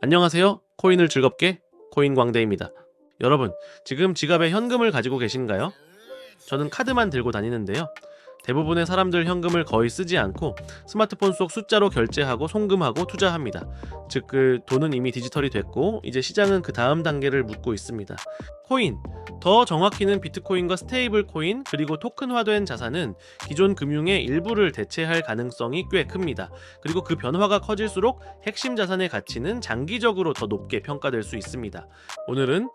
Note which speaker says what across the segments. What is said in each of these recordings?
Speaker 1: 안녕하세요. 코인을 즐겁게 코인광대입니다. 여러분, 지금 지갑에 현금을 가지고 계신가요? 저는 카드만 들고 다니는데요. 대부분의 사람들 현금을 거의 쓰지 않고 스마트폰 속 숫자로 결제하고 송금하고 투자합니다. 즉, 그 돈은 이미 디지털이 됐고 이제 시장은 그 다음 단계를 묻고 있습니다. 코인, 더 정확히는 비트코인과 스테이블 코인 그리고 토큰화된 자산은 기존 금융의 일부를 대체할 가능성이 꽤 큽니다. 그리고 그 변화가 커질수록 핵심 자산의 가치는 장기적으로 더 높게 평가될 수 있습니다. 오늘은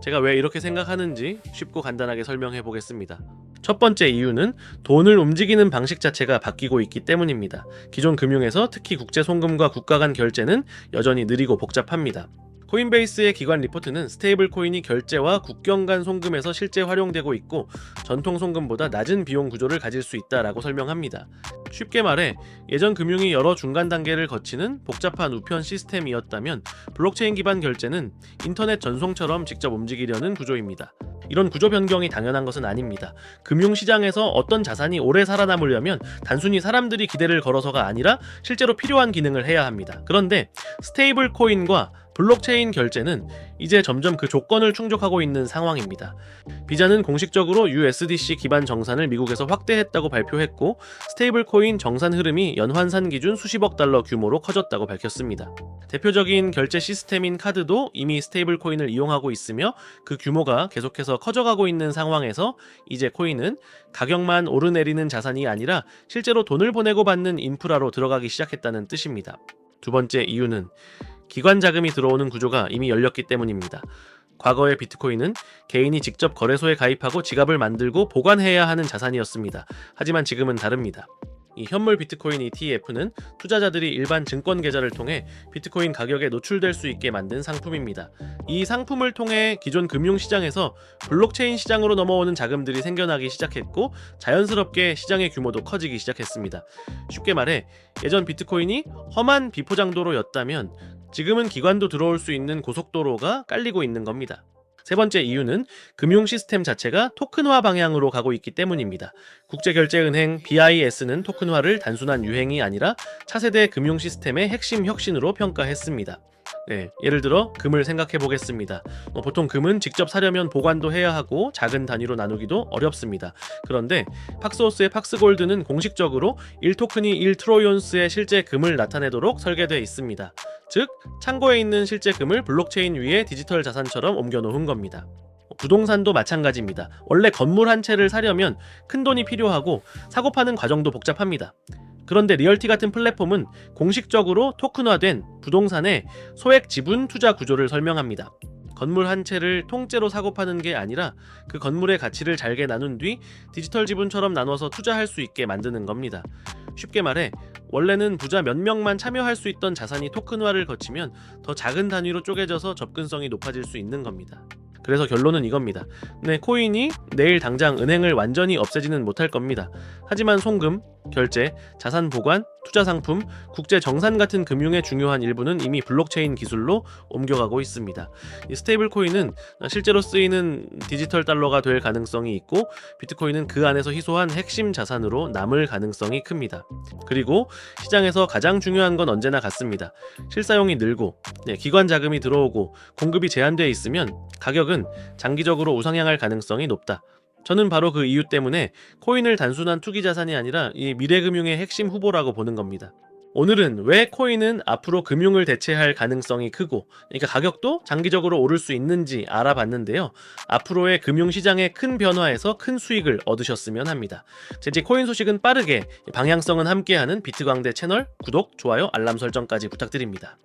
Speaker 1: 제가 왜 이렇게 생각하는지 쉽고 간단하게 설명해 보겠습니다. 첫 번째 이유는 돈을 움직이는 방식 자체가 바뀌고 있기 때문입니다. 기존 금융에서 특히 국제 송금과 국가 간 결제는 여전히 느리고 복잡합니다. 코인베이스의 기관 리포트는 스테이블 코인이 결제와 국경 간 송금에서 실제 활용되고 있고 전통 송금보다 낮은 비용 구조를 가질 수 있다라고 설명합니다. 쉽게 말해 예전 금융이 여러 중간 단계를 거치는 복잡한 우편 시스템이었다면 블록체인 기반 결제는 인터넷 전송처럼 직접 움직이려는 구조입니다. 이런 구조 변경이 당연한 것은 아닙니다. 금융시장에서 어떤 자산이 오래 살아남으려면 단순히 사람들이 기대를 걸어서가 아니라 실제로 필요한 기능을 해야 합니다. 그런데 스테이블 코인과 블록체인 결제는 이제 점점 그 조건을 충족하고 있는 상황입니다. 비자는 공식적으로 USDC 기반 정산을 미국에서 확대했다고 발표했고 스테이블 코인 정산 흐름이 연환산 기준 수십억 달러 규모로 커졌다고 밝혔습니다. 대표적인 결제 시스템인 카드도 이미 스테이블 코인을 이용하고 있으며 그 규모가 계속해서 커져가고 있는 상황에서 이제 코인은 가격만 오르내리는 자산이 아니라 실제로 돈을 보내고 받는 인프라로 들어가기 시작했다는 뜻입니다. 두 번째 이유는 기관 자금이 들어오는 구조가 이미 열렸기 때문입니다. 과거의 비트코인은 개인이 직접 거래소에 가입하고 지갑을 만들고 보관해야 하는 자산이었습니다. 하지만 지금은 다릅니다. 이 현물 비트코인 ETF는 투자자들이 일반 증권 계좌를 통해 비트코인 가격에 노출될 수 있게 만든 상품입니다. 이 상품을 통해 기존 금융시장에서 블록체인 시장으로 넘어오는 자금들이 생겨나기 시작했고 자연스럽게 시장의 규모도 커지기 시작했습니다. 쉽게 말해 예전 비트코인이 험한 비포장도로였다면 지금은 기관도 들어올 수 있는 고속도로가 깔리고 있는 겁니다. 세 번째 이유는 금융 시스템 자체가 토큰화 방향으로 가고 있기 때문입니다. 국제결제은행 BIS는 토큰화를 단순한 유행이 아니라 차세대 금융 시스템의 핵심 혁신으로 평가했습니다. 예를 들어 금을 생각해 보겠습니다. 보통 금은 직접 사려면 보관도 해야 하고 작은 단위로 나누기도 어렵습니다. 그런데 팍스호스의 팍스골드는 공식적으로 1토큰이 1트로이온스의 실제 금을 나타내도록 설계되어 있습니다. 즉, 창고에 있는 실제 금을 블록체인 위에 디지털 자산처럼 옮겨놓은 겁니다. 부동산도 마찬가지입니다. 원래 건물 한 채를 사려면 큰 돈이 필요하고 사고 파는 과정도 복잡합니다. 그런데 리얼티 같은 플랫폼은 공식적으로 토큰화된 부동산의 소액 지분 투자 구조를 설명합니다. 건물 한 채를 통째로 사고 파는 게 아니라 그 건물의 가치를 잘게 나눈 뒤 디지털 지분처럼 나눠서 투자할 수 있게 만드는 겁니다. 쉽게 말해 원래는 부자 몇 명만 참여할 수 있던 자산이 토큰화를 거치면 더 작은 단위로 쪼개져서 접근성이 높아질 수 있는 겁니다. 그래서 결론은 이겁니다. 코인이 내일 당장 은행을 완전히 없애지는 못할 겁니다. 하지만 송금, 결제, 자산 보관, 투자 상품, 국제 정산 같은 금융의 중요한 일부는 이미 블록체인 기술로 옮겨가고 있습니다. 이 스테이블 코인은 실제로 쓰이는 디지털 달러가 될 가능성이 있고 비트코인은 그 안에서 희소한 핵심 자산으로 남을 가능성이 큽니다. 그리고 시장에서 가장 중요한 건 언제나 같습니다. 실사용이 늘고 기관 자금이 들어오고 공급이 제한되어 있으면 가격은 장기적으로 우상향할 가능성이 높다. 저는 바로 그 이유 때문에 코인을 단순한 투기 자산이 아니라 이 미래금융의 핵심 후보라고 보는 겁니다. 오늘은 왜 코인은 앞으로 금융을 대체할 가능성이 크고 그러니까 가격도 장기적으로 오를 수 있는지 알아봤는데요. 앞으로의 금융시장의 큰 변화에서 큰 수익을 얻으셨으면 합니다. 제 코인 소식은 빠르게 방향성은 함께하는 비트광대 채널 구독, 좋아요, 알람 설정까지 부탁드립니다.